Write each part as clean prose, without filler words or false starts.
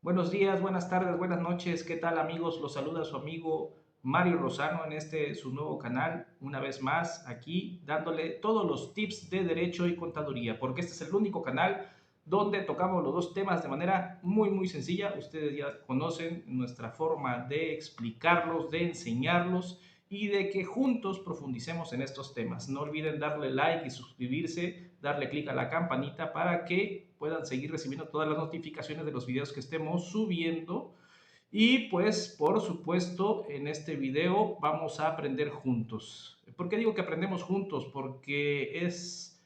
Buenos días, buenas tardes, buenas noches. ¿Qué tal, amigos? Los saluda su amigo Mario Rosano en su nuevo canal. Una vez más, aquí dándole todos los tips de derecho y contaduría, porque este es el único canal donde tocamos los dos temas de manera muy sencilla. Ustedes ya conocen nuestra forma de explicarlos, de enseñarlos y de que juntos profundicemos en estos temas. No olviden darle like y suscribirse, darle clic a la campanita para que puedan seguir recibiendo todas las notificaciones de los videos que estemos subiendo. Y pues, por supuesto, en este video vamos a aprender juntos. ¿Por qué digo que aprendemos juntos? Porque es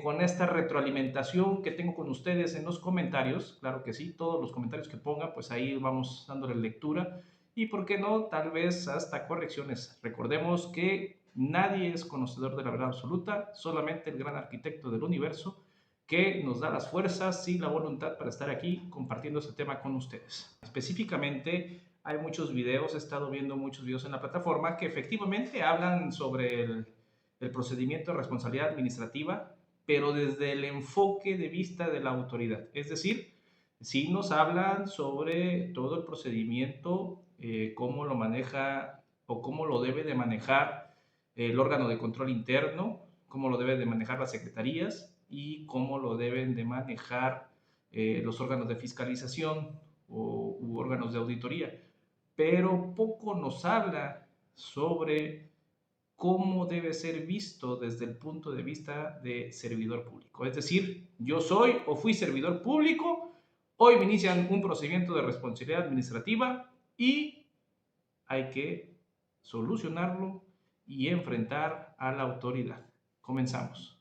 con esta retroalimentación que tengo con ustedes en los comentarios, claro que sí, todos los comentarios que pongan, pues ahí vamos dándole lectura y, ¿por qué no? Tal vez hasta correcciones. Recordemos que nadie es conocedor de la verdad absoluta, solamente el gran arquitecto del universo que nos da las fuerzas y la voluntad para estar aquí compartiendo este tema con ustedes. Específicamente, hay muchos videos, he estado viendo muchos videos en la plataforma que efectivamente hablan sobre el procedimiento de responsabilidad administrativa, pero desde el enfoque de vista de la autoridad. Es decir, sí nos hablan sobre todo el procedimiento, cómo lo maneja o cómo lo debe de manejar el órgano de control interno, cómo lo deben de manejar las secretarías y cómo lo deben de manejar los órganos de fiscalización u órganos de auditoría. Pero poco nos habla sobre cómo debe ser visto desde el punto de vista de servidor público. Es decir, yo soy o fui servidor público, hoy me inician un procedimiento de responsabilidad administrativa y hay que solucionarlo y enfrentar a la autoridad. Comenzamos.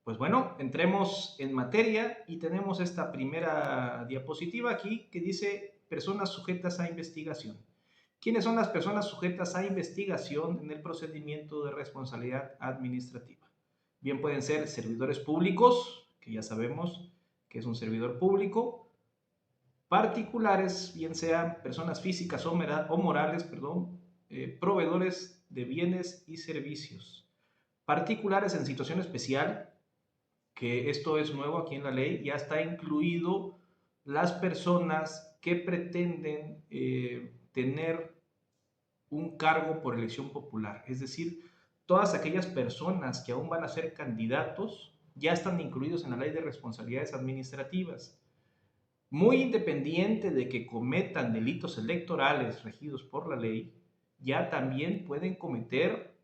Pues bueno, entremos en materia y tenemos esta primera diapositiva aquí que dice personas sujetas a investigación. ¿Quiénes son las personas sujetas a investigación en el procedimiento de responsabilidad administrativa? Bien pueden ser servidores públicos, que ya sabemos que es un servidor público, particulares, bien sean personas físicas o morales, proveedores de bienes y servicios. Particulares en situación especial, que esto es nuevo aquí en la ley, ya está incluido las personas que pretenden tener un cargo por elección popular. Es decir, todas aquellas personas que aún van a ser candidatos ya están incluidos en la ley de responsabilidades administrativas. Muy independiente de que cometan delitos electorales regidos por la ley, ya también pueden cometer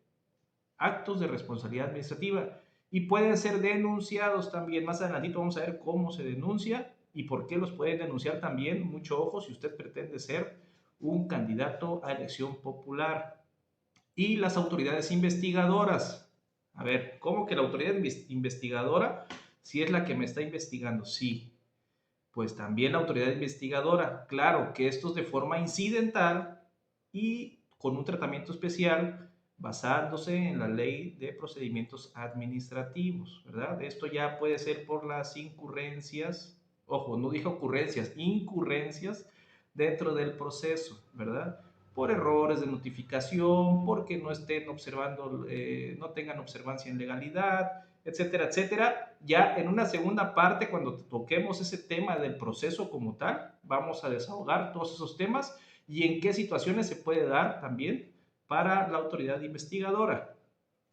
actos de responsabilidad administrativa y pueden ser denunciados también. Más adelantito vamos a ver cómo se denuncia y por qué los pueden denunciar también. Mucho ojo si usted pretende ser un candidato a elección popular. Y las autoridades investigadoras. A ver, ¿cómo que la autoridad investigadora si es la que me está investigando? Sí, pues también la autoridad investigadora. Claro que esto es de forma incidental y con un tratamiento especial basándose en la ley de procedimientos administrativos, ¿verdad? Esto ya puede ser por las incurrencias, ojo, no dije ocurrencias, incurrencias dentro del proceso, ¿verdad? Por errores de notificación, porque no estén observando, no tengan observancia en legalidad, etcétera, etcétera. Ya en una segunda parte, cuando toquemos ese tema del proceso como tal, vamos a desahogar todos esos temas y en qué situaciones se puede dar también para la autoridad investigadora.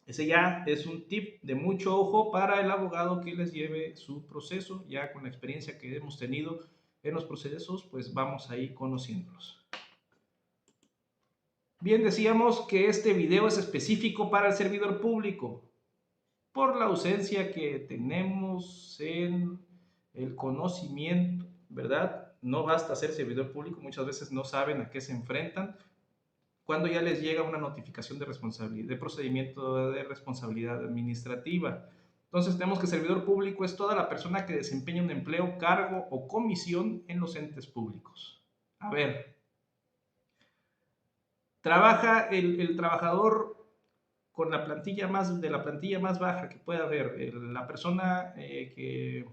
Ese ya es un tip de mucho ojo para el abogado que les lleve su proceso. Ya con la experiencia que hemos tenido en los procesos, pues vamos a ir conociéndolos. Bien, decíamos que este video es específico para el servidor público por la ausencia que tenemos en el conocimiento, ¿verdad? No basta ser servidor público, muchas veces no saben a qué se enfrentan cuando ya les llega una notificación de responsabilidad, de procedimiento de responsabilidad administrativa. Entonces tenemos que servidor público es toda la persona que desempeña un empleo, cargo o comisión en los entes públicos. A ver, trabaja el trabajador con la plantilla más baja que pueda haber. La persona que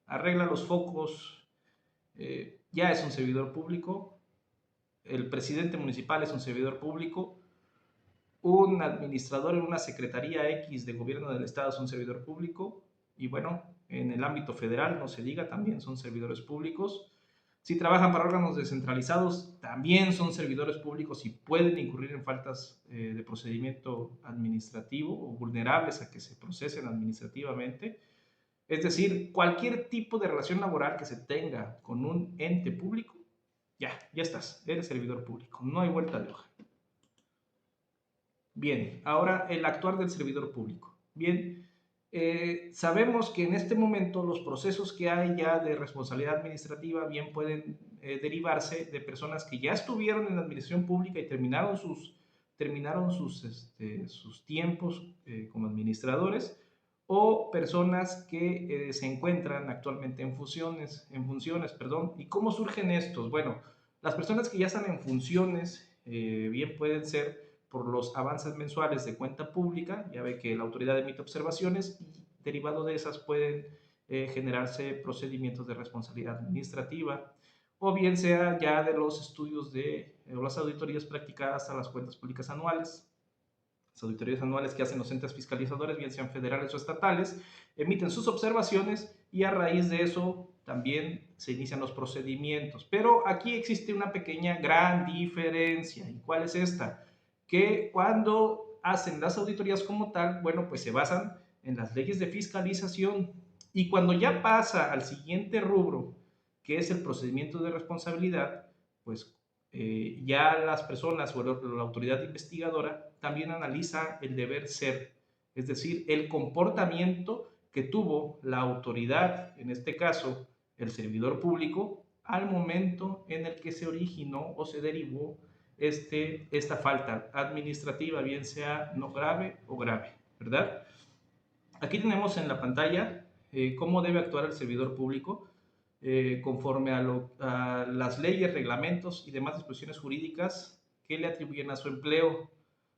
arregla los focos ya es un servidor público, el presidente municipal es un servidor público, un administrador en una secretaría X de gobierno del estado es un servidor público, y bueno, en el ámbito federal, no se diga, también son servidores públicos. Si trabajan para órganos descentralizados, también son servidores públicos y pueden incurrir en faltas de procedimiento administrativo o vulnerables a que se procesen administrativamente. Es decir, cualquier tipo de relación laboral que se tenga con un ente público, ya estás, eres servidor público, no hay vuelta de hoja. Bien, ahora el actuar del servidor público. Bien, sabemos que en este momento los procesos que hay ya de responsabilidad administrativa bien pueden derivarse de personas que ya estuvieron en la administración pública y sus tiempos como administradores, o personas que se encuentran actualmente en funciones, perdón. ¿Y cómo surgen estos? Bueno, las personas que ya están en funciones bien pueden ser por los avances mensuales de cuenta pública. Ya ve que la autoridad emite observaciones y derivado de esas pueden generarse procedimientos de responsabilidad administrativa, o bien sea ya de los estudios o las auditorías practicadas a las cuentas públicas anuales. Las auditorías anuales que hacen los entes fiscalizadores, bien sean federales o estatales, emiten sus observaciones y a raíz de eso también se inician los procedimientos. Pero aquí existe una pequeña gran diferencia. ¿Y cuál es esta? Que cuando hacen las auditorías como tal, bueno, pues se basan en las leyes de fiscalización, y cuando ya pasa al siguiente rubro, que es el procedimiento de responsabilidad, pues ya las personas o la autoridad investigadora también analiza el deber ser, es decir, el comportamiento que tuvo la autoridad, en este caso el servidor público, al momento en el que se originó o se derivó esta falta administrativa, bien sea no grave o grave, ¿verdad? Aquí tenemos en la pantalla cómo debe actuar el servidor público conforme a las leyes, reglamentos y demás disposiciones jurídicas que le atribuyen a su empleo.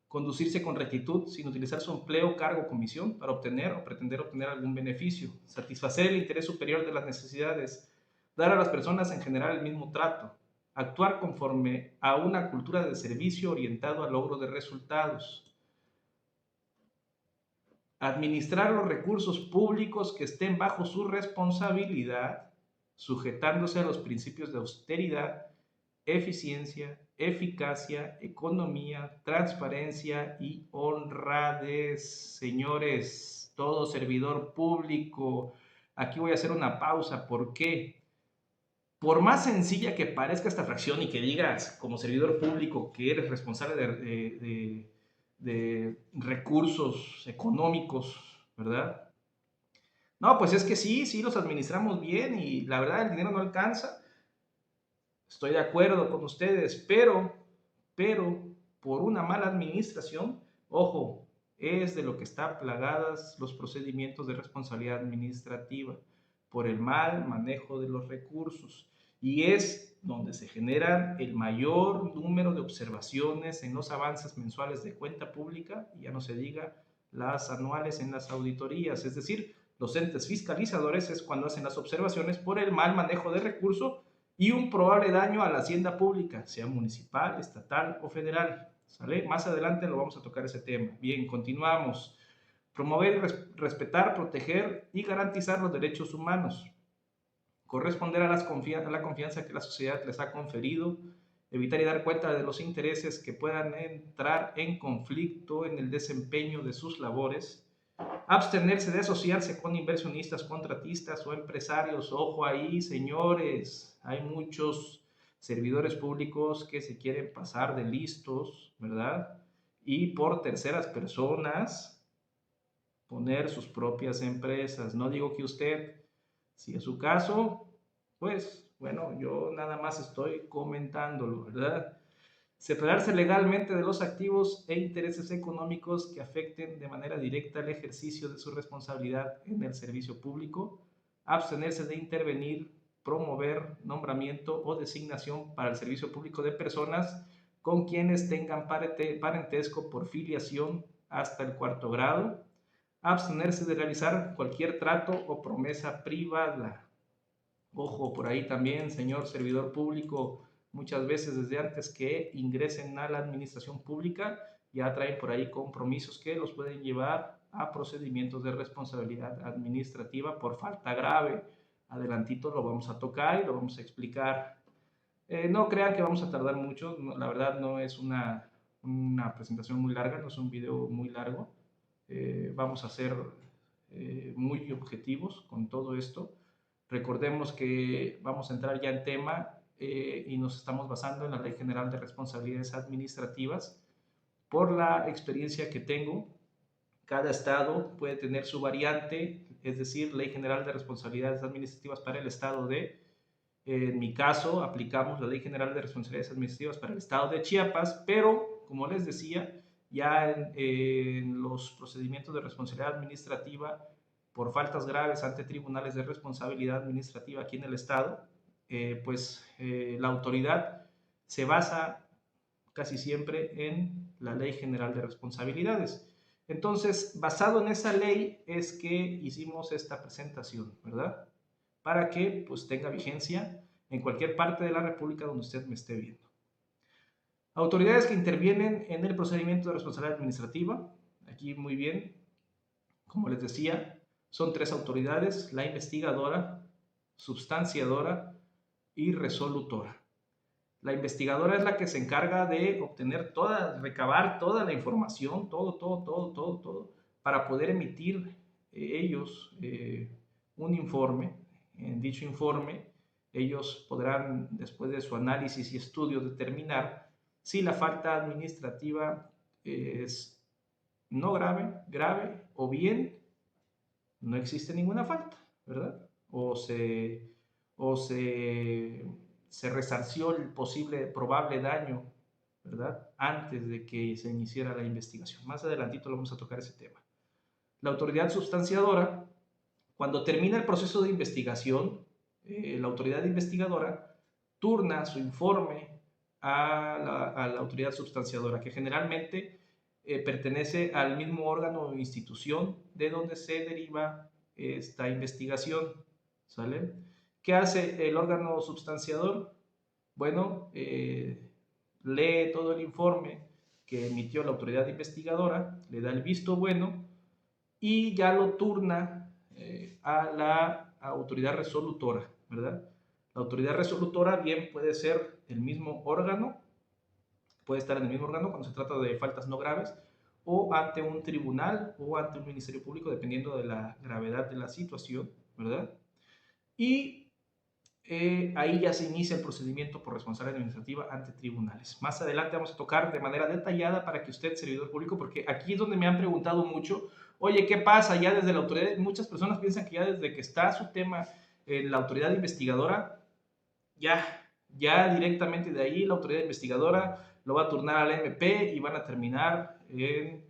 Conducirse con rectitud sin utilizar su empleo, cargo o comisión para obtener o pretender obtener algún beneficio. Satisfacer el interés superior de las necesidades. Dar a las personas en general el mismo trato. Actuar conforme a una cultura de servicio orientado al logro de resultados. Administrar los recursos públicos que estén bajo su responsabilidad, sujetándose a los principios de austeridad, eficiencia, eficacia, economía, transparencia y honradez. Señores, todo servidor público, aquí voy a hacer una pausa. ¿Por qué? Por más sencilla que parezca esta fracción y que digas como servidor público que eres responsable de recursos económicos, ¿verdad? No, pues es que sí los administramos bien y la verdad el dinero no alcanza. Estoy de acuerdo con ustedes, pero por una mala administración, ojo, es de lo que están plagadas los procedimientos de responsabilidad administrativa, por el mal manejo de los recursos. Y es donde se generan el mayor número de observaciones en los avances mensuales de cuenta pública, y ya no se diga las anuales en las auditorías. Es decir, los entes fiscalizadores es cuando hacen las observaciones por el mal manejo de recursos y un probable daño a la hacienda pública, sea municipal, estatal o federal. ¿Sale? Más adelante lo vamos a tocar ese tema. Bien, continuamos. Promover, respetar, proteger y garantizar los derechos humanos. Corresponder a la confianza que la sociedad les ha conferido. Evitar y dar cuenta de los intereses que puedan entrar en conflicto en el desempeño de sus labores. Abstenerse de asociarse con inversionistas, contratistas o empresarios. Ojo ahí, señores, hay muchos servidores públicos que se quieren pasar de listos, ¿verdad? Y por terceras personas poner sus propias empresas. No digo que usted, si es su caso, pues bueno, yo nada más estoy comentándolo, ¿verdad? Separarse legalmente de los activos e intereses económicos que afecten de manera directa el ejercicio de su responsabilidad en el servicio público. Abstenerse de intervenir, promover nombramiento o designación para el servicio público de personas con quienes tengan parentesco por filiación, hasta el cuarto grado. Abstenerse de realizar cualquier trato o promesa privada. Ojo, por ahí también, señor servidor público, muchas veces desde antes que ingresen a la administración pública, ya traen por ahí compromisos que los pueden llevar a procedimientos de responsabilidad administrativa por falta grave. Adelantito lo vamos a tocar y lo vamos a explicar. No crean que vamos a tardar mucho, no, la verdad no es una presentación muy larga, no es un video muy largo. Vamos a ser muy objetivos con todo esto. Recordemos que vamos a entrar ya en tema y nos estamos basando en la Ley General de Responsabilidades Administrativas. Por la experiencia que tengo, cada estado puede tener su variante, es decir, Ley General de Responsabilidades Administrativas para el estado de, en mi caso, aplicamos la Ley General de Responsabilidades Administrativas para el estado de Chiapas, pero, como les decía, ya en los procedimientos de responsabilidad administrativa por faltas graves ante tribunales de responsabilidad administrativa aquí en el estado, la autoridad se basa casi siempre en la Ley General de Responsabilidades. Entonces, basado en esa ley es que hicimos esta presentación, ¿verdad? Para que pues tenga vigencia en cualquier parte de la República donde usted me esté viendo. Autoridades que intervienen en el procedimiento de responsabilidad administrativa. Aquí muy bien, como les decía, son tres autoridades: la investigadora, substanciadora y resolutora. La investigadora es la que se encarga de obtener recabar toda la información, todo, para poder emitir ellos un informe. En dicho informe, ellos podrán, después de su análisis y estudio, determinar si la falta administrativa es no grave, grave, o bien no existe ninguna falta, ¿verdad? O se resarció el posible, probable daño, ¿verdad? Antes de que se iniciara la investigación. Más adelantito lo vamos a tocar ese tema. La autoridad sustanciadora, cuando termina el proceso de investigación, la autoridad investigadora turna su informe a la autoridad sustanciadora, que generalmente pertenece al mismo órgano o institución de donde se deriva esta investigación, ¿sale? ¿Qué hace el órgano sustanciador? Bueno, lee todo el informe que emitió la autoridad investigadora, le da el visto bueno y ya lo turna a la autoridad resolutora, ¿verdad? La autoridad resolutora bien puede ser el mismo órgano, puede estar en el mismo órgano cuando se trata de faltas no graves, o ante un tribunal o ante un ministerio público, dependiendo de la gravedad de la situación, ¿verdad? Y ahí ya se inicia el procedimiento por responsabilidad administrativa ante tribunales. Más adelante vamos a tocar de manera detallada para que usted, servidor público, porque aquí es donde me han preguntado mucho, oye, ¿qué pasa ya desde la autoridad? Muchas personas piensan que ya desde que está su tema en la autoridad investigadora, ya directamente de ahí la autoridad investigadora lo va a turnar al MP y van a terminar en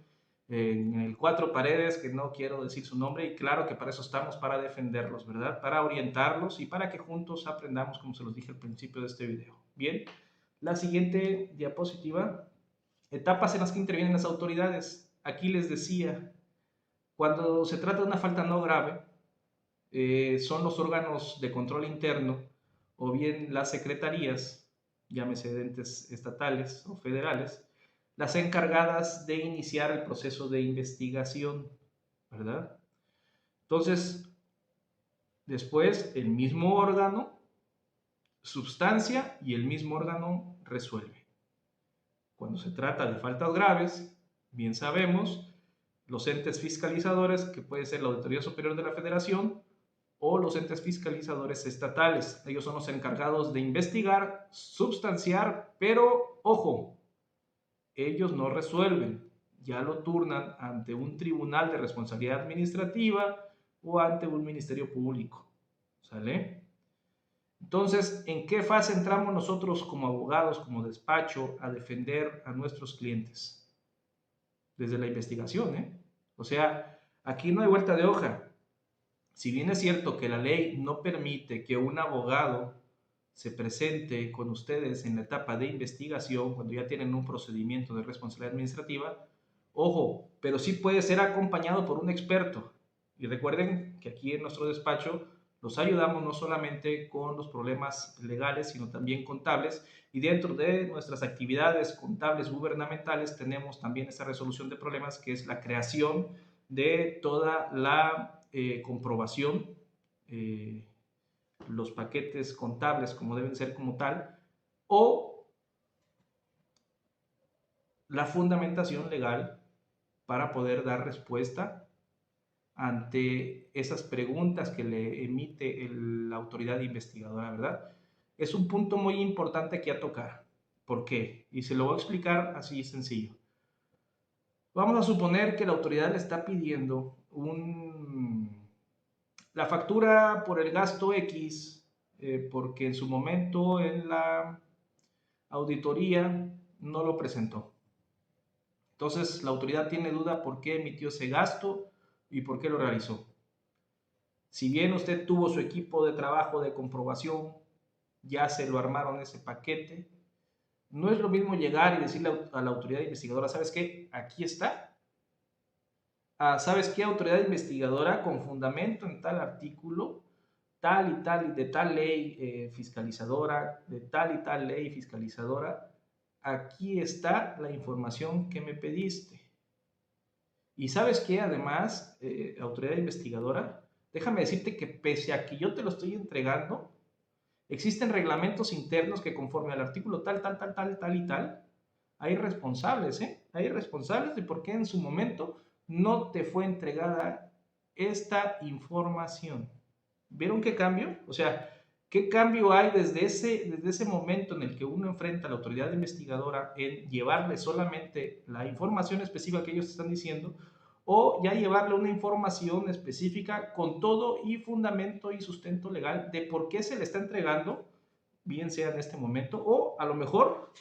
el Cuatro Paredes, que no quiero decir su nombre, y claro que para eso estamos, para defenderlos, ¿verdad? Para orientarlos y para que juntos aprendamos, como se los dije al principio de este video. Bien, la siguiente diapositiva, etapas en las que intervienen las autoridades. Aquí les decía, cuando se trata de una falta no grave, son los órganos de control interno o bien las secretarías, llámese de entes estatales o federales, las encargadas de iniciar el proceso de investigación, ¿verdad? Entonces, después el mismo órgano substancia y el mismo órgano resuelve. Cuando se trata de faltas graves, bien sabemos, los entes fiscalizadores, que puede ser la Auditoría Superior de la Federación, o los entes fiscalizadores estatales. Ellos son los encargados de investigar, substanciar, pero ojo, ellos no resuelven, ya lo turnan ante un tribunal de responsabilidad administrativa o ante un ministerio público, ¿sale? Entonces, ¿en qué fase entramos nosotros como abogados, como despacho, a defender a nuestros clientes? Desde la investigación, ¿eh? O sea, aquí no hay vuelta de hoja. Si bien es cierto que la ley no permite que un abogado se presente con ustedes en la etapa de investigación, cuando ya tienen un procedimiento de responsabilidad administrativa, ojo, pero sí puede ser acompañado por un experto. Y recuerden que aquí en nuestro despacho los ayudamos no solamente con los problemas legales, sino también contables. Y dentro de nuestras actividades contables gubernamentales tenemos también esta resolución de problemas, que es la creación de toda la comprobación, los paquetes contables como deben ser como tal, o la fundamentación legal para poder dar respuesta ante esas preguntas que le emite la autoridad investigadora, ¿verdad? Es un punto muy importante que a tocar. ¿Por qué? Y se lo voy a explicar así sencillo. Vamos a suponer que la autoridad le está pidiendo la factura por el gasto X, porque en su momento en la auditoría no lo presentó. Entonces la autoridad tiene duda por qué emitió ese gasto y por qué lo realizó. Si bien usted tuvo su equipo de trabajo de comprobación, ya se lo armaron ese paquete, no es lo mismo llegar y decirle a la autoridad investigadora, ¿sabes qué? Aquí está. ¿Sabes qué? Autoridad investigadora con fundamento en tal artículo, tal y tal, y de tal ley fiscalizadora, de tal y tal ley fiscalizadora, aquí está la información que me pediste. Y sabes qué, además, autoridad investigadora, déjame decirte que pese a que yo te lo estoy entregando, existen reglamentos internos que conforme al artículo tal, tal, tal, tal, tal y tal, hay responsables, ¿eh? Hay responsables de por qué en su momento no te fue entregada esta información. ¿Vieron qué cambio? O sea, ¿qué cambio hay desde ese momento en el que uno enfrenta a la autoridad investigadora en llevarle solamente la información específica que ellos están diciendo, o ya llevarle una información específica con todo y fundamento y sustento legal de por qué se le está entregando, bien sea en este momento, o a lo mejor,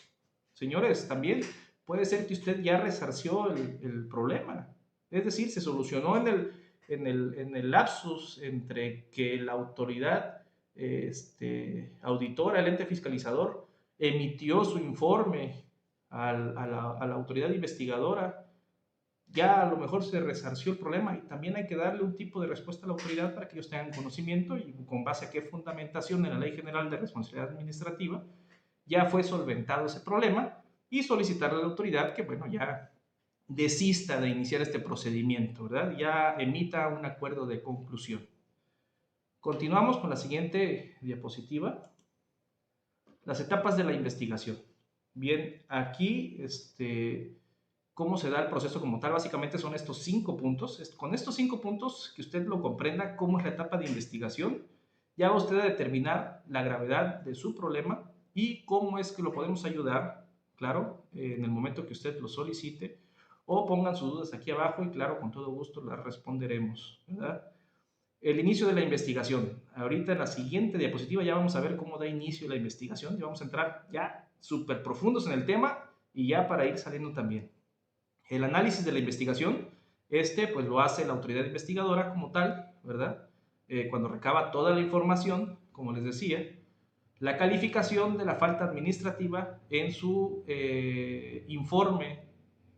señores, también puede ser que usted ya resarció el problema? Es decir, se solucionó en el lapsus entre que la autoridad auditora, el ente fiscalizador, emitió su informe a la autoridad investigadora. Ya a lo mejor se resarció el problema y también hay que darle un tipo de respuesta a la autoridad para que ellos tengan conocimiento y con base a qué fundamentación en la Ley General de Responsabilidad Administrativa ya fue solventado ese problema, y solicitarle a la autoridad que, bueno, ya desista de iniciar este procedimiento, ¿verdad? Ya emita un acuerdo de conclusión. Continuamos con la siguiente diapositiva. Las etapas de la investigación. Bien, aquí, ¿cómo se da el proceso como tal? Básicamente son estos 5 puntos. Con estos 5 puntos, que usted lo comprenda cómo es la etapa de investigación, ya va usted a determinar la gravedad de su problema y cómo es que lo podemos ayudar, claro, en el momento que usted lo solicite, o pongan sus dudas aquí abajo y claro, con todo gusto las responderemos, ¿verdad? El inicio de la investigación. Ahorita en la siguiente diapositiva ya vamos a ver cómo da inicio la investigación y vamos a entrar ya súper profundos en el tema y ya para ir saliendo también. El análisis de la investigación, pues lo hace la autoridad investigadora como tal, ¿verdad? Cuando recaba toda la información, como les decía. La calificación de la falta administrativa en su informe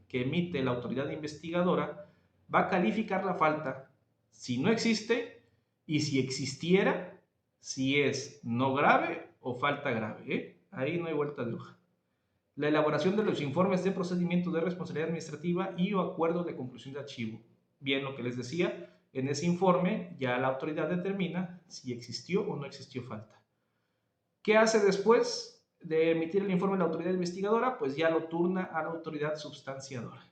que emite la autoridad investigadora, va a calificar la falta si no existe y si existiera, si es no grave o falta grave, ¿eh? Ahí no hay vuelta de hoja. La elaboración de los informes de procedimiento de responsabilidad administrativa y o acuerdo de conclusión de archivo. Bien, lo que les decía, en ese informe ya la autoridad determina si existió o no existió falta. ¿Qué hace después de emitir el informe de la autoridad investigadora? Pues ya lo turna a la autoridad substanciadora.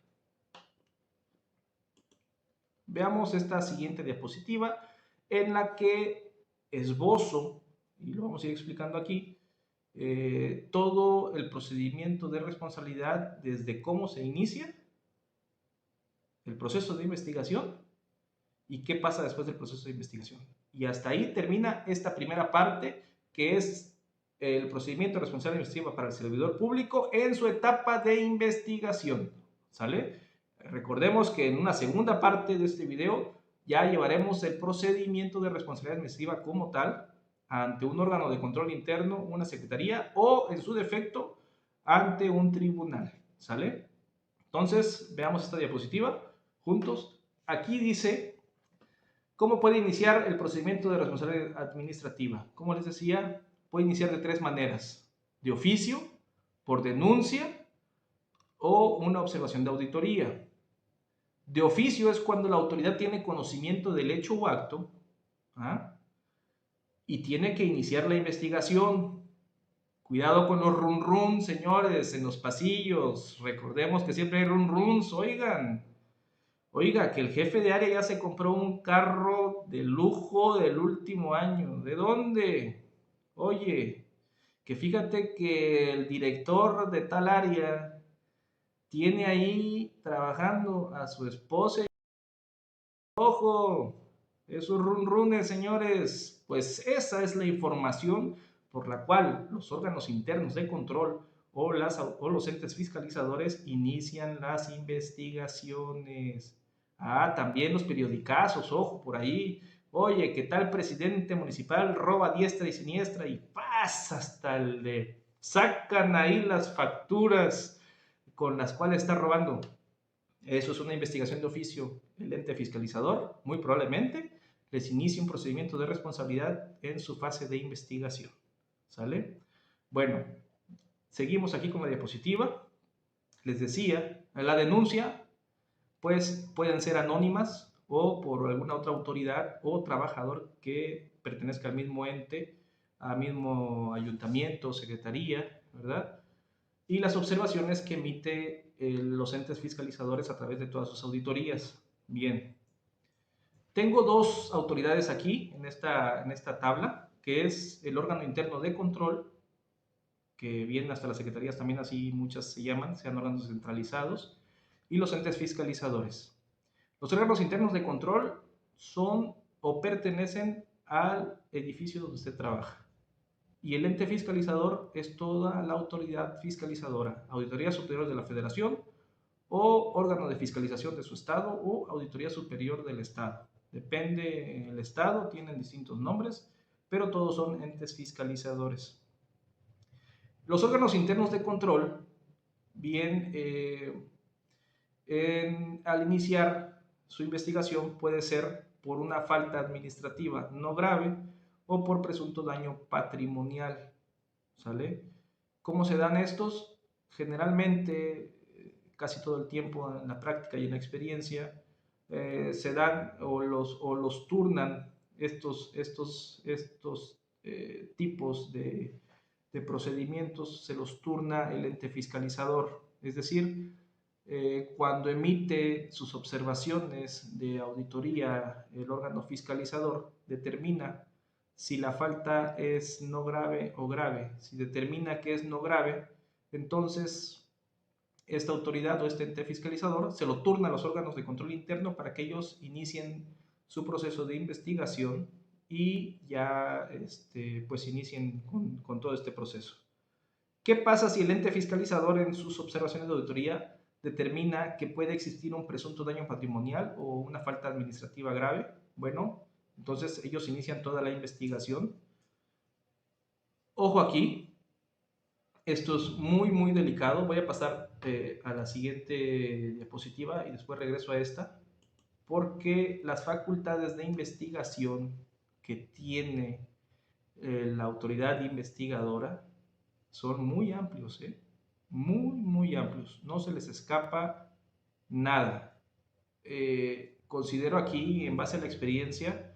Veamos esta siguiente diapositiva en la que esbozo, y lo vamos a ir explicando aquí, todo el procedimiento de responsabilidad desde cómo se inicia el proceso de investigación y qué pasa después del proceso de investigación. Y hasta ahí termina esta primera parte, que es el procedimiento de responsabilidad administrativa para el servidor público en su etapa de investigación. ¿Sale? Recordemos que en una segunda parte de este video ya llevaremos el procedimiento de responsabilidad administrativa como tal ante un órgano de control interno, una secretaría o en su defecto ante un tribunal. ¿Sale? Entonces, veamos esta diapositiva. juntos. Aquí dice cómo puede iniciar el procedimiento de responsabilidad administrativa. Como les decía, puede iniciar de 3 maneras: de oficio, por denuncia o una observación de auditoría. De oficio es cuando la autoridad tiene conocimiento del hecho o acto, ¿ah?, y tiene que iniciar la investigación. Cuidado con los run run, señores, en los pasillos. Recordemos que siempre hay run runs, oigan. Oiga, que el jefe de área ya se compró un carro de lujo del último año. ¿De dónde? Oye, que fíjate que el director de tal área tiene ahí trabajando a su esposa. Ojo, esos run runes, señores. Pues esa es la información por la cual los órganos internos de control o los entes fiscalizadores inician las investigaciones. Ah, también los periodicazos, ojo, por ahí. Oye, ¿qué tal presidente municipal roba diestra y siniestra? Y pasa hasta el de... Sacan ahí las facturas con las cuales está robando. Eso es una investigación de oficio. El ente fiscalizador, muy probablemente, les inicie un procedimiento de responsabilidad en su fase de investigación. ¿Sale? Bueno, seguimos aquí con la diapositiva. Les decía, la denuncia, pues pueden ser anónimas o por alguna otra autoridad o trabajador que pertenezca al mismo ente, al mismo ayuntamiento, secretaría, ¿verdad? Y las observaciones que emite los entes fiscalizadores a través de todas sus auditorías. Bien, tengo 2 autoridades aquí en esta tabla, que es el órgano interno de control, que vienen hasta las secretarías también, así muchas se llaman, sean órganos centralizados, y los entes fiscalizadores. Los órganos internos de control son o pertenecen al edificio donde usted trabaja. Y el ente fiscalizador es toda la autoridad fiscalizadora, Auditoría Superior de la Federación o órgano de fiscalización de su estado o Auditoría Superior del Estado. Depende del estado, tienen distintos nombres, pero todos son entes fiscalizadores. Los órganos internos de control, bien, al iniciar su investigación puede ser por una falta administrativa no grave o por presunto daño patrimonial. ¿Sale? ¿Cómo se dan estos? Generalmente, casi todo el tiempo en la práctica y en la experiencia, se dan o los turnan estos tipos de procedimientos, se los turna el ente fiscalizador. Es decir, cuando emite sus observaciones de auditoría, el órgano fiscalizador determina si la falta es no grave o grave. Si determina que es no grave, entonces esta autoridad o este ente fiscalizador se lo turna a los órganos de control interno para que ellos inicien su proceso de investigación y ya pues inicien con todo este proceso. ¿Qué pasa si el ente fiscalizador en sus observaciones de auditoría determina que puede existir un presunto daño patrimonial o una falta administrativa grave? Bueno, entonces ellos inician toda la investigación. Ojo aquí, esto es muy, muy delicado. Voy a pasar a la siguiente diapositiva y después regreso a esta, porque las facultades de investigación que tiene la autoridad investigadora son muy amplios, muy, muy amplios. No se les escapa nada. Considero aquí, en base a la experiencia,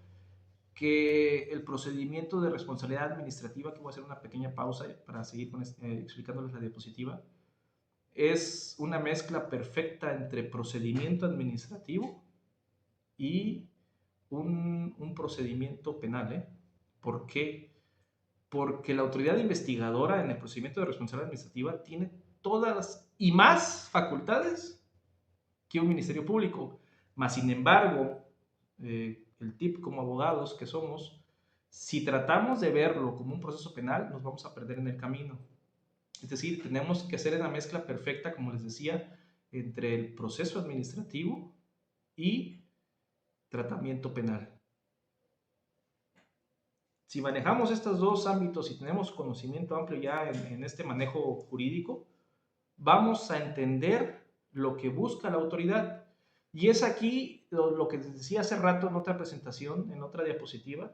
que el procedimiento de responsabilidad administrativa, que voy a hacer una pequeña pausa para seguir explicándoles la diapositiva, es una mezcla perfecta entre procedimiento administrativo y un procedimiento penal. ¿Por qué? Porque la autoridad investigadora en el procedimiento de responsabilidad administrativa tiene todas y más facultades que un ministerio público. Mas, sin embargo, el tip como abogados que somos, si tratamos de verlo como un proceso penal, nos vamos a perder en el camino. Es decir, tenemos que hacer una mezcla perfecta, como les decía, entre el proceso administrativo y tratamiento penal. Si manejamos estos 2 ámbitos y tenemos conocimiento amplio ya en este manejo jurídico, vamos a entender lo que busca la autoridad. Y es aquí lo que les decía hace rato en otra presentación, en otra diapositiva,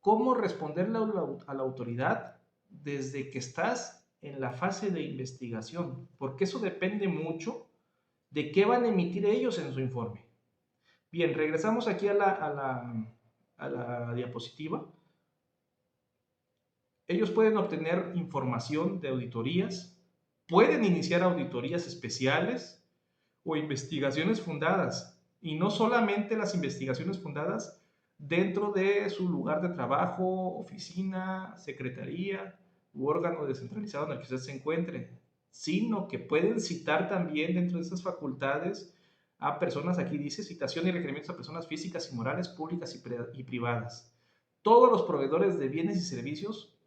cómo responderle a la autoridad desde que estás en la fase de investigación, porque eso depende mucho de qué van a emitir ellos en su informe. Bien, regresamos aquí a la diapositiva. Ellos pueden obtener información de auditorías, pueden iniciar auditorías especiales o investigaciones fundadas. Y no solamente las investigaciones fundadas dentro de su lugar de trabajo, oficina, secretaría u órgano descentralizado en el que usted se encuentre, sino que pueden citar también dentro de esas facultades a personas, aquí dice citación y requerimientos a personas físicas y morales, públicas y privadas. Todos los proveedores de bienes y servicios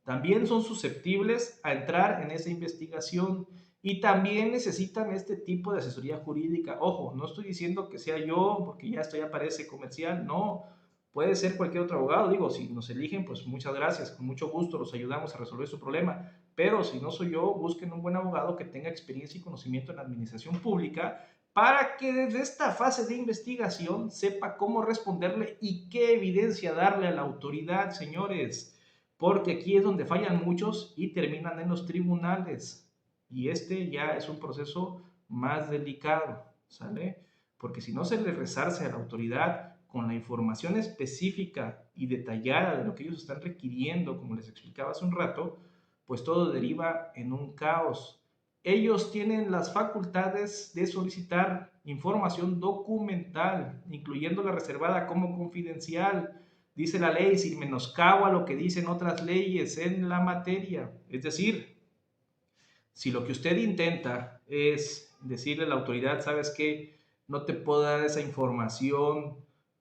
también son susceptibles a entrar en esa investigación y también necesitan este tipo de asesoría jurídica. Ojo, no estoy diciendo que sea yo, porque ya esto ya parece comercial, no, puede ser cualquier otro abogado. Digo, si nos eligen, pues muchas gracias, con mucho gusto los ayudamos a resolver su problema, pero si no soy yo, busquen un buen abogado que tenga experiencia y conocimiento en la administración pública para que desde esta fase de investigación sepa cómo responderle y qué evidencia darle a la autoridad, señores, porque aquí es donde fallan muchos y terminan en los tribunales. Y este ya es un proceso más delicado, ¿sale? Porque si no se le resarce a la autoridad con la información específica y detallada de lo que ellos están requiriendo, como les explicaba hace un rato, pues todo deriva en un caos. Ellos tienen las facultades de solicitar información documental, incluyendo la reservada como confidencial, dice la ley, sin menoscabo a lo que dicen otras leyes en la materia. Es decir, si lo que usted intenta es decirle a la autoridad, ¿sabes qué? No te puedo dar esa información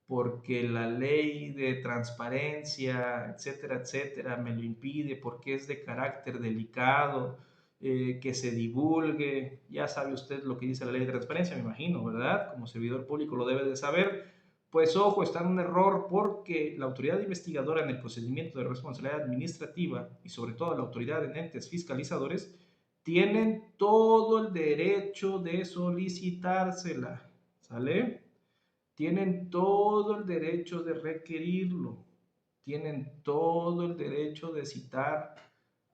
porque la ley de transparencia, etcétera, etcétera, me lo impide porque es de carácter delicado, que se divulgue. Ya sabe usted lo que dice la ley de transparencia, me imagino, ¿verdad? Como servidor público lo debe de saber. Pues ojo, está en un error porque la autoridad investigadora en el procedimiento de responsabilidad administrativa y sobre todo la autoridad en entes fiscalizadores tienen todo el derecho de solicitársela, ¿sale? Tienen todo el derecho de requerirlo, tienen todo el derecho de citar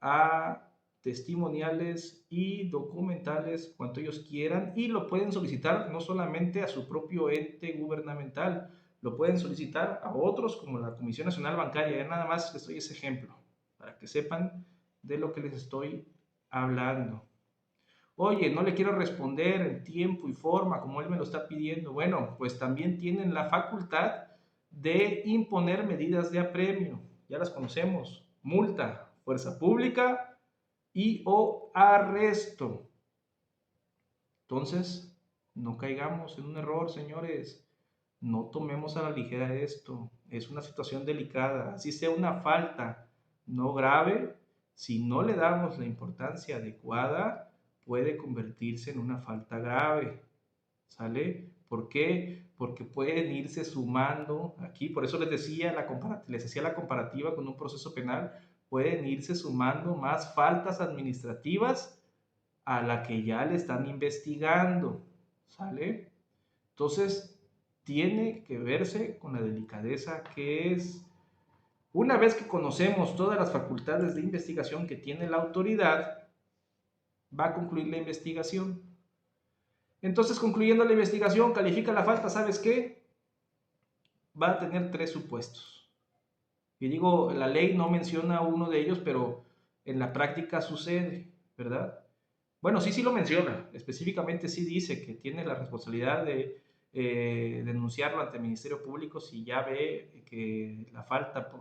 a testimoniales y documentales cuanto ellos quieran y lo pueden solicitar no solamente a su propio ente gubernamental, lo pueden solicitar a otros como la Comisión Nacional Bancaria. Ya nada más les doy ese ejemplo para que sepan de lo que les estoy hablando. Oye, no le quiero responder en tiempo y forma como él me lo está pidiendo. Bueno, pues también tienen la facultad de imponer medidas de apremio. Ya las conocemos. Multa, fuerza pública y o arresto. Entonces, no caigamos en un error, señores. No tomemos a la ligera esto. Es una situación delicada. Así sea una falta no grave, si no le damos la importancia adecuada, puede convertirse en una falta grave. ¿Sale? ¿Por qué? Porque pueden irse sumando aquí, por eso les decía, les hacía la comparativa con un proceso penal, pueden irse sumando más faltas administrativas a la que ya le están investigando, ¿sale? Entonces, tiene que verse con la delicadeza que es. Una vez que conocemos todas las facultades de investigación que tiene la autoridad, va a concluir la investigación. Entonces, concluyendo la investigación, califica la falta, ¿sabes qué? Va a tener 3 supuestos. Y digo, la ley no menciona uno de ellos, pero en la práctica sucede, ¿verdad? Bueno, sí lo menciona. Específicamente sí dice que tiene la responsabilidad de denunciarlo ante el Ministerio Público si ya ve que la falta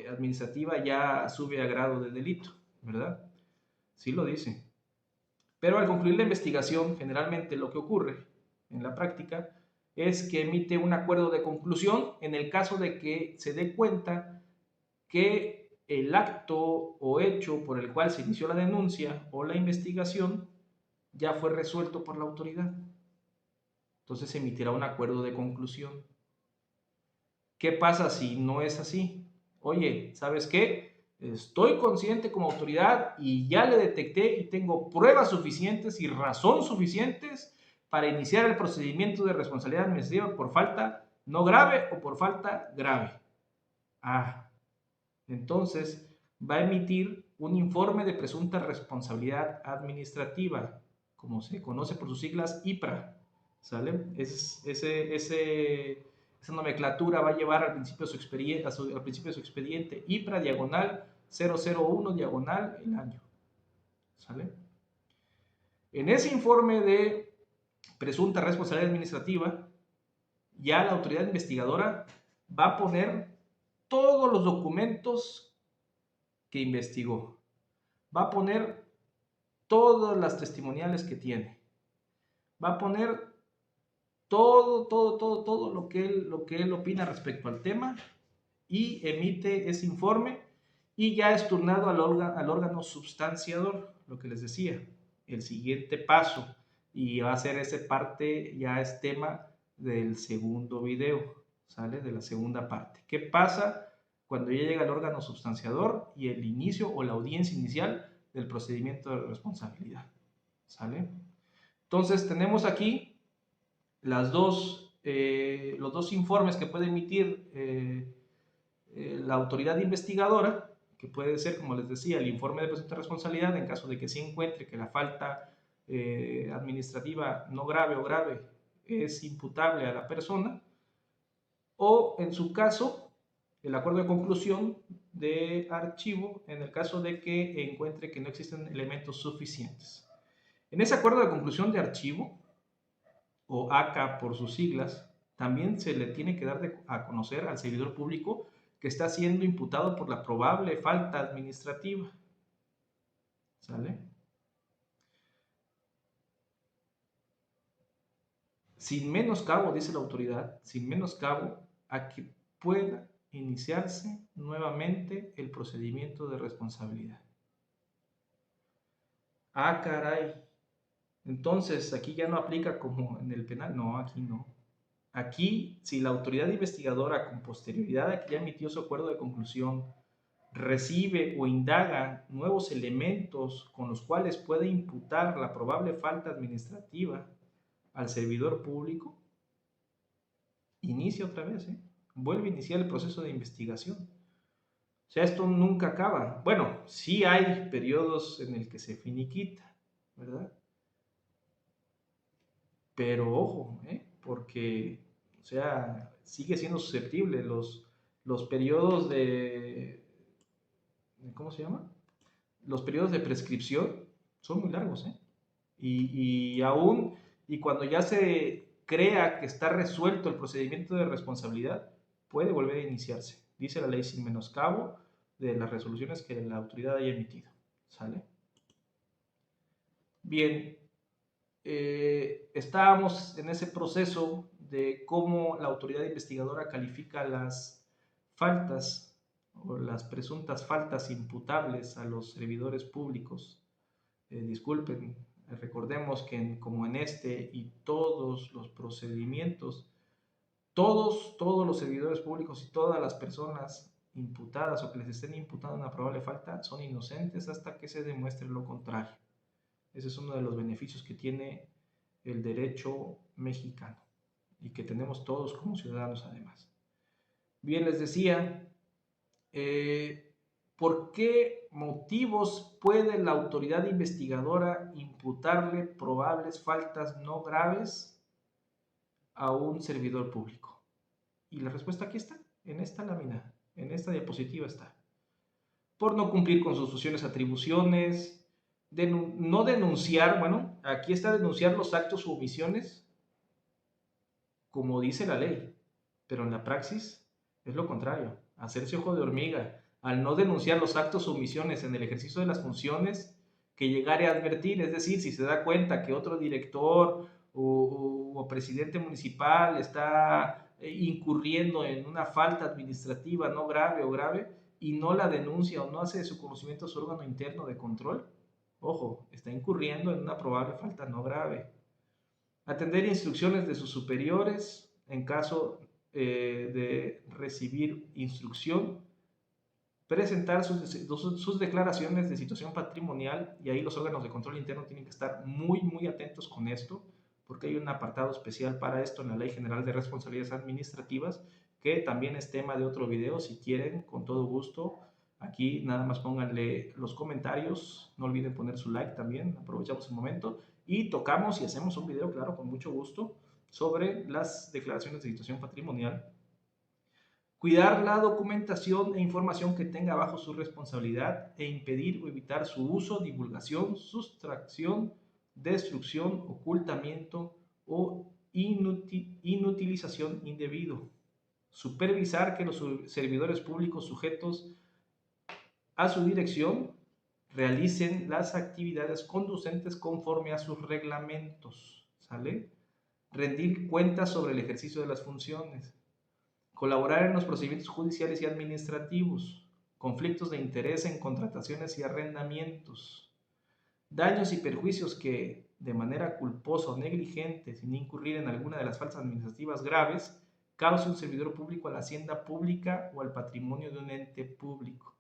administrativa ya sube a grado de delito, ¿verdad? Sí lo dice. Pero al concluir la investigación, generalmente lo que ocurre en la práctica es que emite un acuerdo de conclusión en el caso de que se dé cuenta que el acto o hecho por el cual se inició la denuncia o la investigación ya fue resuelto por la autoridad. Entonces se emitirá un acuerdo de conclusión. ¿Qué pasa si no es así? Oye, ¿sabes qué? Estoy consciente como autoridad y ya le detecté y tengo pruebas suficientes y razón suficientes para iniciar el procedimiento de responsabilidad administrativa por falta no grave o por falta grave. Entonces va a emitir un informe de presunta responsabilidad administrativa, como se conoce por sus siglas IPRA, ¿sale? Esa nomenclatura va a llevar al principio de su expediente, IPRA diagonal 001 diagonal el año, ¿sale? En ese informe de presunta responsabilidad administrativa, ya la autoridad investigadora va a poner todos los documentos que investigó. Va a poner todas las testimoniales que tiene. Va a poner todo lo que él opina respecto al tema y emite ese informe y ya es turnado al órgano substanciador, lo que les decía, el siguiente paso, y va a ser ese parte, ya es tema del segundo video, ¿sale? De la segunda parte. ¿Qué pasa cuando ya llega el órgano substanciador y el inicio o la audiencia inicial del procedimiento de responsabilidad? ¿Sale? Entonces tenemos aquí los dos informes que puede emitir la autoridad investigadora, que puede ser, como les decía, el informe de presunta responsabilidad en caso de que se encuentre que la falta administrativa no grave o grave es imputable a la persona, o en su caso, el acuerdo de conclusión de archivo en el caso de que encuentre que no existen elementos suficientes. En ese acuerdo de conclusión de archivo, o ACA por sus siglas, también se le tiene que dar a conocer al servidor público que está siendo imputado por la probable falta administrativa. ¿Sale? Sin menoscabo, dice la autoridad, sin menoscabo a que pueda iniciarse nuevamente el procedimiento de responsabilidad. Caray. Entonces, aquí ya no aplica como en el penal. No, aquí no. Aquí, si la autoridad investigadora con posterioridad a que ya emitió su acuerdo de conclusión recibe o indaga nuevos elementos con los cuales puede imputar la probable falta administrativa al servidor público, inicia otra vez, vuelve a iniciar el proceso de investigación. O sea, esto nunca acaba. Bueno, sí hay periodos en el que se finiquita, ¿verdad? Pero ojo, porque, o sea, sigue siendo susceptible los periodos de, ¿cómo se llama? Los periodos de prescripción son muy largos, y aún, y cuando ya se crea que está resuelto el procedimiento de responsabilidad, puede volver a iniciarse. Dice la ley sin menoscabo de las resoluciones que la autoridad haya emitido. ¿Sale? Bien, estábamos en ese proceso de cómo la autoridad investigadora califica las faltas o las presuntas faltas imputables a los servidores públicos. Disculpen, recordemos que como en este y todos los procedimientos, todos los servidores públicos y todas las personas imputadas o que les estén imputando una probable falta son inocentes hasta que se demuestre lo contrario. Ese es uno de los beneficios que tiene el derecho mexicano y que tenemos todos como ciudadanos además. Bien, les decía, ¿por qué motivos puede la autoridad investigadora imputarle probables faltas no graves a un servidor público? Y la respuesta aquí está, en esta lámina, en esta diapositiva está. Por no cumplir con sus funciones, atribuciones, no denunciar, bueno, aquí está denunciar los actos u omisiones, como dice la ley, pero en la praxis es lo contrario, hacerse ojo de hormiga, al no denunciar los actos o omisiones en el ejercicio de las funciones que llegare a advertir, es decir, si se da cuenta que otro director o presidente municipal está incurriendo en una falta administrativa no grave o grave y no la denuncia o no hace de su conocimiento su órgano interno de control, ojo, está incurriendo en una probable falta no grave. Atender instrucciones de sus superiores en caso de recibir instrucción, presentar sus declaraciones de situación patrimonial, y ahí los órganos de control interno tienen que estar muy, muy atentos con esto, porque hay un apartado especial para esto en la Ley General de Responsabilidades Administrativas, que también es tema de otro video. Si quieren, con todo gusto, aquí nada más pónganle los comentarios, no olviden poner su like también, aprovechamos el momento y tocamos y hacemos un video, claro, con mucho gusto, sobre las declaraciones de situación patrimonial. Cuidar la documentación e información que tenga bajo su responsabilidad e impedir o evitar su uso, divulgación, sustracción, destrucción, ocultamiento o inutilización indebido. Supervisar que los servidores públicos sujetos a su dirección realicen las actividades conducentes conforme a sus reglamentos, ¿sale? Rendir cuentas sobre el ejercicio de las funciones. Colaborar en los procedimientos judiciales y administrativos, conflictos de interés en contrataciones y arrendamientos, daños y perjuicios que, de manera culposa o negligente, sin incurrir en alguna de las faltas administrativas graves, cause un servidor público a la hacienda pública o al patrimonio de un ente público.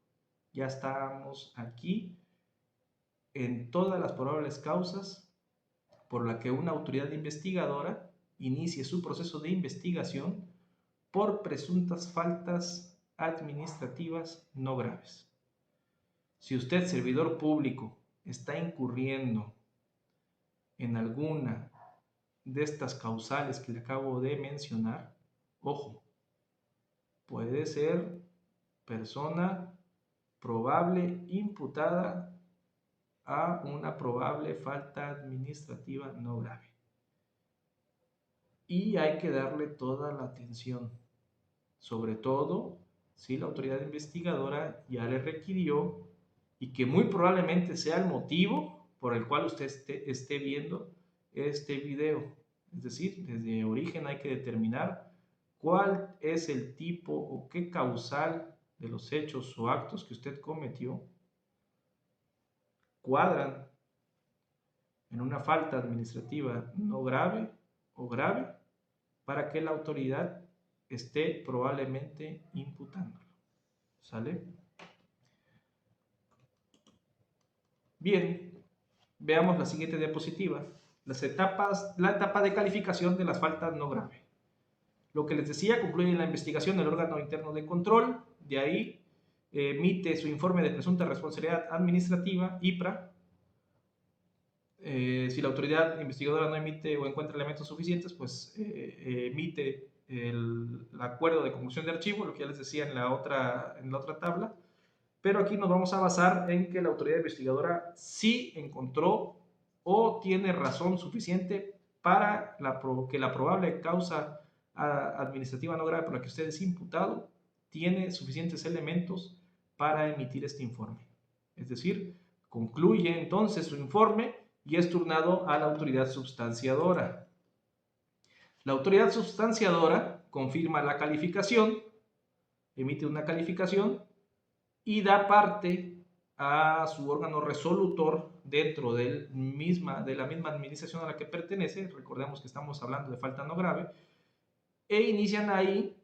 Ya estamos aquí en todas las probables causas por la que una autoridad investigadora inicie su proceso de investigación por presuntas faltas administrativas no graves. Si usted, servidor público, está incurriendo en alguna de estas causales que le acabo de mencionar, ojo, puede ser persona probable imputada a una probable falta administrativa no grave. Y hay que darle toda la atención, sobre todo si la autoridad investigadora ya le requirió y que muy probablemente sea el motivo por el cual usted esté viendo este video. Es decir, desde origen hay que determinar cuál es el tipo o qué causal de los hechos o actos que usted cometió cuadran en una falta administrativa no grave o grave para que la autoridad esté probablemente imputándolo. ¿Sale? Bien, veamos la siguiente diapositiva. La etapa de calificación de las faltas no graves. Lo que les decía, concluye la investigación del órgano interno de control, de ahí emite su informe de presunta responsabilidad administrativa, IPRA. Si la autoridad investigadora no emite o encuentra elementos suficientes, pues emite el acuerdo de conclusión de archivo, lo que ya les decía en la otra tabla. Pero aquí nos vamos a basar en que la autoridad investigadora sí encontró o tiene razón suficiente para que la probable causa administrativa no grave por la que usted es imputado tiene suficientes elementos para emitir este informe. Es decir, concluye entonces su informe y es turnado a la autoridad substanciadora. La autoridad substanciadora confirma la calificación, emite una calificación y da parte a su órgano resolutor dentro de la misma administración a la que pertenece. Recordemos que estamos hablando de falta no grave, e inician ahí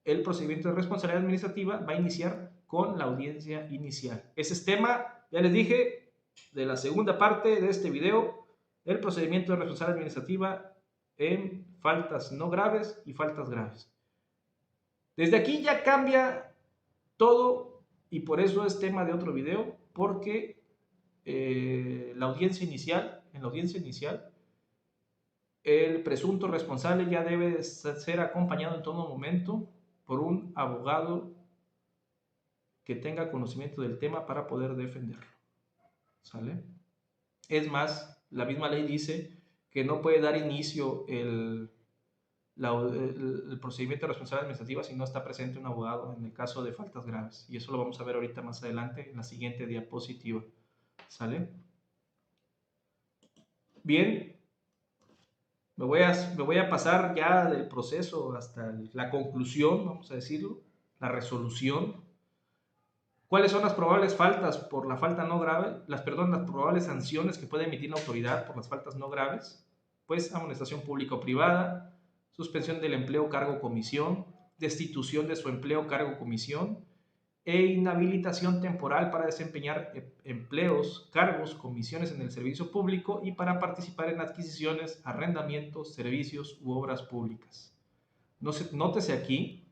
el procedimiento de responsabilidad administrativa. Va a iniciar con la audiencia inicial. Ese es tema, ya les dije, de la segunda parte de este video, el procedimiento de responsabilidad administrativa en faltas no graves y faltas graves. Desde aquí ya cambia todo y por eso es tema de otro video, porque en la audiencia inicial, el presunto responsable ya debe ser acompañado en todo momento por un abogado que tenga conocimiento del tema para poder defenderlo. ¿Sale? Es más, la misma ley dice que no puede dar inicio el procedimiento de responsabilidad administrativa si no está presente un abogado en el caso de faltas graves. Y eso lo vamos a ver ahorita más adelante en la siguiente diapositiva. ¿Sale? Bien, me voy a pasar ya del proceso hasta la conclusión, vamos a decirlo, la resolución. ¿Cuáles son las probables faltas por la falta no grave? Las probables sanciones que puede emitir la autoridad por las faltas no graves. Pues amonestación pública o privada, suspensión del empleo, cargo o comisión, destitución de su empleo, cargo o comisión, e inhabilitación temporal para desempeñar empleos, cargos, comisiones en el servicio público y para participar en adquisiciones, arrendamientos, servicios u obras públicas. Nótese aquí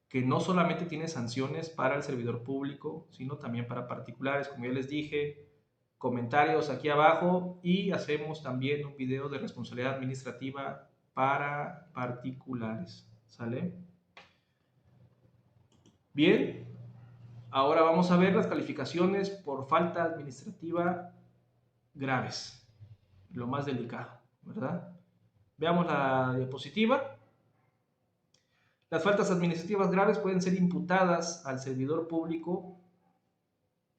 que no solamente tiene sanciones para el servidor público, sino también para particulares, como ya les dije, comentarios aquí abajo, y hacemos también un video de responsabilidad administrativa para particulares, ¿sale? Bien, ahora vamos a ver las calificaciones por falta administrativa graves, lo más delicado, ¿verdad? Veamos la diapositiva. Las faltas administrativas graves pueden ser imputadas al servidor público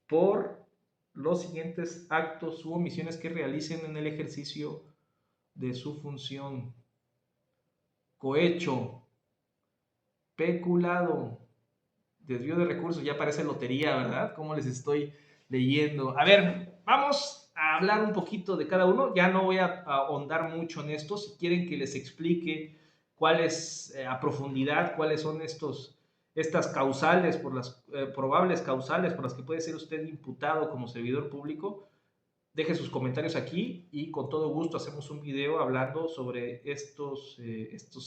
por los siguientes actos u omisiones que realicen en el ejercicio de su función: cohecho, peculado, desvío de recursos. Ya parece lotería, ¿verdad? Como les estoy leyendo. A ver, vamos a hablar un poquito de cada uno. Ya no voy a ahondar mucho en esto. Si quieren que les explique cuáles, a profundidad, cuáles son estas causales, por las probables causales por las que puede ser usted imputado como servidor público, deje sus comentarios aquí y con todo gusto hacemos un video hablando sobre estos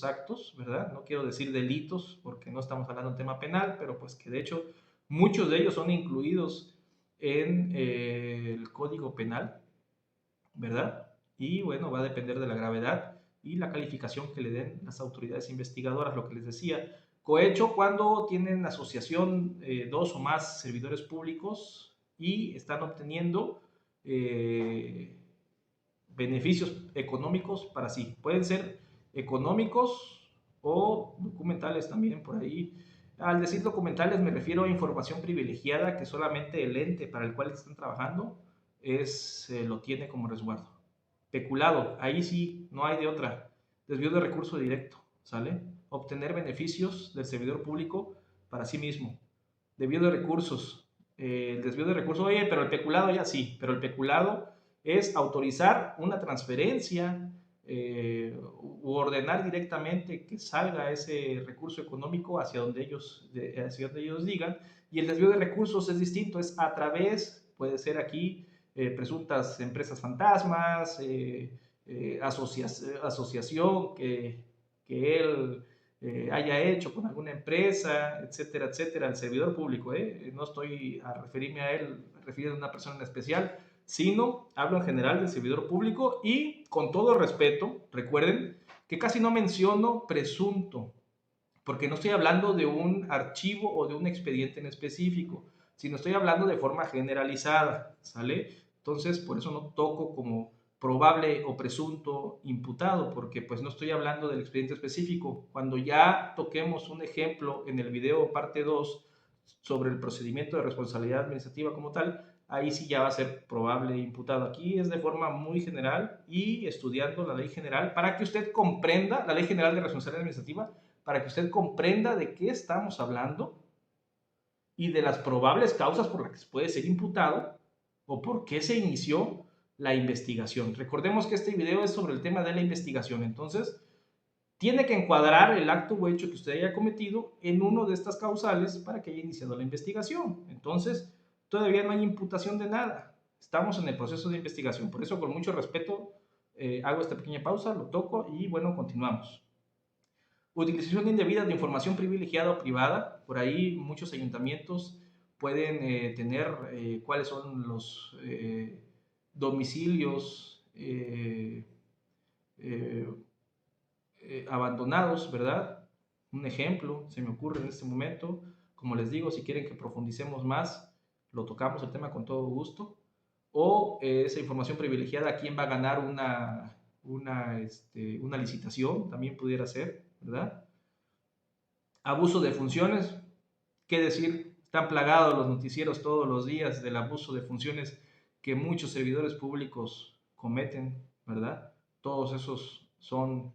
actos, ¿verdad? No quiero decir delitos porque no estamos hablando de un tema penal, pero pues que de hecho muchos de ellos son incluidos en el Código Penal, ¿verdad? Y bueno, va a depender de la gravedad y la calificación que le den las autoridades investigadoras, lo que les decía. Cohecho cuando tienen asociación dos o más servidores públicos y están obteniendo eh, beneficios económicos para sí. Pueden ser económicos o documentales también por ahí. Al decir documentales me refiero a información privilegiada que solamente el ente para el cual están trabajando lo tiene como resguardo. Peculado, ahí sí, no hay de otra. Desvío de recurso directo, ¿sale? Obtener beneficios del servidor público para sí mismo. Desvío de recursos, el desvío de recursos, oye, pero el peculado ya sí, pero el peculado es autorizar una transferencia u ordenar directamente que salga ese recurso económico hacia donde ellos digan. Y el desvío de recursos es distinto, es a través, puede ser aquí, presuntas empresas fantasmas, asociación que él haya hecho con alguna empresa, etcétera, etcétera, el servidor público. No estoy a referirme a él, refiriendo a una persona en especial, sino hablo en general del servidor público y con todo respeto, recuerden que casi no menciono presunto, porque no estoy hablando de un archivo o de un expediente en específico, sino estoy hablando de forma generalizada, ¿sale? Entonces, por eso no toco como probable o presunto imputado, porque pues no estoy hablando del expediente específico. Cuando ya toquemos un ejemplo en el video parte 2 sobre el procedimiento de responsabilidad administrativa como tal, ahí sí ya va a ser probable imputado. Aquí es de forma muy general y estudiando la ley general para que usted comprenda, la ley general de responsabilidad administrativa, para que usted comprenda de qué estamos hablando y de las probables causas por las que puede ser imputado o por qué se inició la investigación. Recordemos que este video es sobre el tema de la investigación, entonces tiene que encuadrar el acto o hecho que usted haya cometido en uno de estas causales para que haya iniciado la investigación. Entonces, todavía no hay imputación de nada. Estamos en el proceso de investigación. Por eso, con mucho respeto, hago esta pequeña pausa, lo toco y bueno, continuamos. Utilización indebida de información privilegiada o privada. Por ahí muchos ayuntamientos pueden tener cuáles son los domicilios eh, abandonados, ¿verdad? Un ejemplo se me ocurre en este momento. Como les digo, si quieren que profundicemos más, lo tocamos el tema con todo gusto. O esa información privilegiada, ¿quién va a ganar una licitación? También pudiera ser, ¿verdad? Abuso de funciones, ¿qué decir? Están plagados los noticieros todos los días del abuso de funciones que muchos servidores públicos cometen, ¿verdad? Todos esos son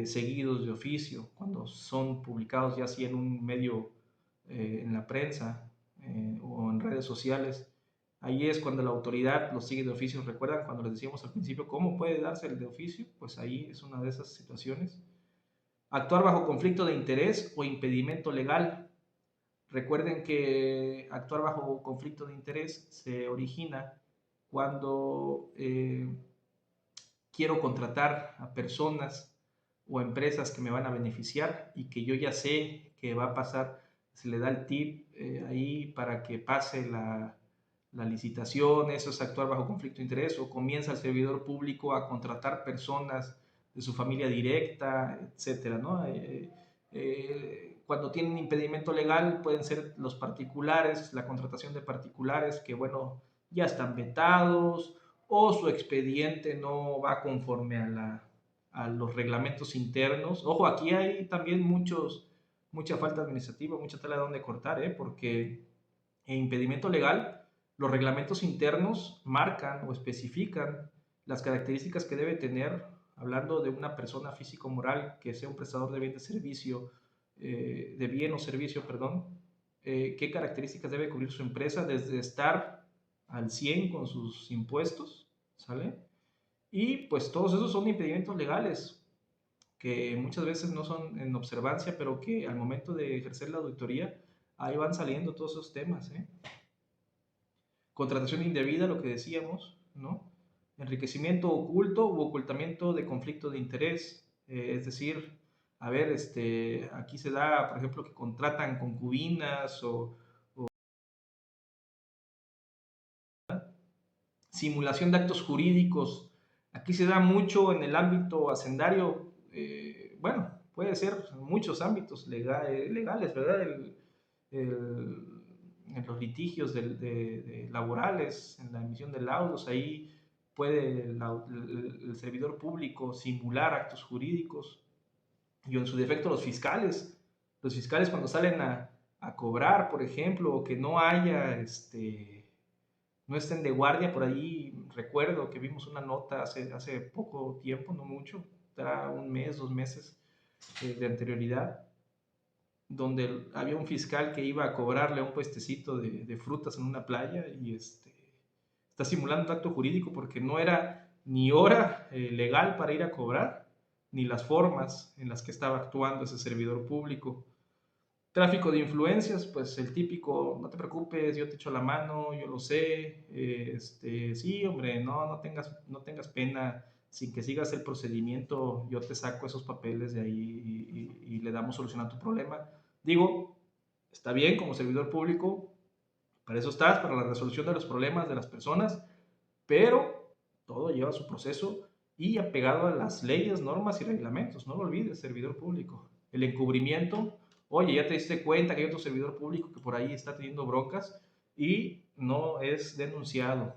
seguidos de oficio cuando son publicados ya sea en un medio, en la prensa o en redes sociales. Ahí es cuando la autoridad los sigue de oficio. ¿Recuerdan cuando les decíamos al principio cómo puede darse el de oficio? Pues ahí es una de esas situaciones. Actuar bajo conflicto de interés o impedimento legal. Recuerden que actuar bajo conflicto de interés se origina cuando quiero contratar a personas o empresas que me van a beneficiar y que yo ya sé que va a pasar, se le da el tip ahí para que pase la licitación, eso es actuar bajo conflicto de interés, o comienza el servidor público a contratar personas de su familia directa, etcétera, ¿no? Cuando tienen impedimento legal pueden ser los particulares, la contratación de particulares que, bueno, ya están vetados o su expediente no va conforme a los reglamentos internos. Ojo, aquí hay también mucha falta administrativa, mucha tela de donde cortar, porque en impedimento legal los reglamentos internos marcan o especifican las características que debe tener, hablando de una persona físico-moral que sea un prestador de bien de servicio, de bien o servicio, perdón, qué características debe cubrir su empresa desde estar al 100 con sus impuestos, ¿sale? Y pues todos esos son impedimentos legales que muchas veces no son en observancia, pero que al momento de ejercer la auditoría, ahí van saliendo todos esos temas, ¿eh? Contratación indebida, lo que decíamos, ¿no? Enriquecimiento oculto u ocultamiento de conflicto de interés, es decir, a ver, aquí se da, por ejemplo, que contratan concubinas o simulación de actos jurídicos. Aquí se da mucho en el ámbito hacendario, bueno, puede ser en muchos ámbitos legales, ¿verdad? En los litigios laborales, en la emisión de laudos, ahí puede el servidor público simular actos jurídicos y en su defecto los fiscales cuando salen a cobrar, por ejemplo, o que no haya no estén de guardia por ahí. Recuerdo que vimos una nota hace poco tiempo, no mucho, era un mes, 2 meses de anterioridad, donde había un fiscal que iba a cobrarle a un puestecito de frutas en una playa y está simulando un acto jurídico porque no era ni hora legal para ir a cobrar, ni las formas en las que estaba actuando ese servidor público. Tráfico de influencias, pues el típico, no te preocupes, yo te echo la mano, yo lo sé, sí, hombre, no tengas pena, sin que sigas el procedimiento, yo te saco esos papeles de ahí y le damos solución a tu problema. Digo, está bien como servidor público, para eso estás, para la resolución de los problemas de las personas, pero todo lleva su proceso y apegado a las leyes, normas y reglamentos, no lo olvides, servidor público. El encubrimiento, oye, ya te diste cuenta que hay otro servidor público que por ahí está teniendo broncas y no es denunciado.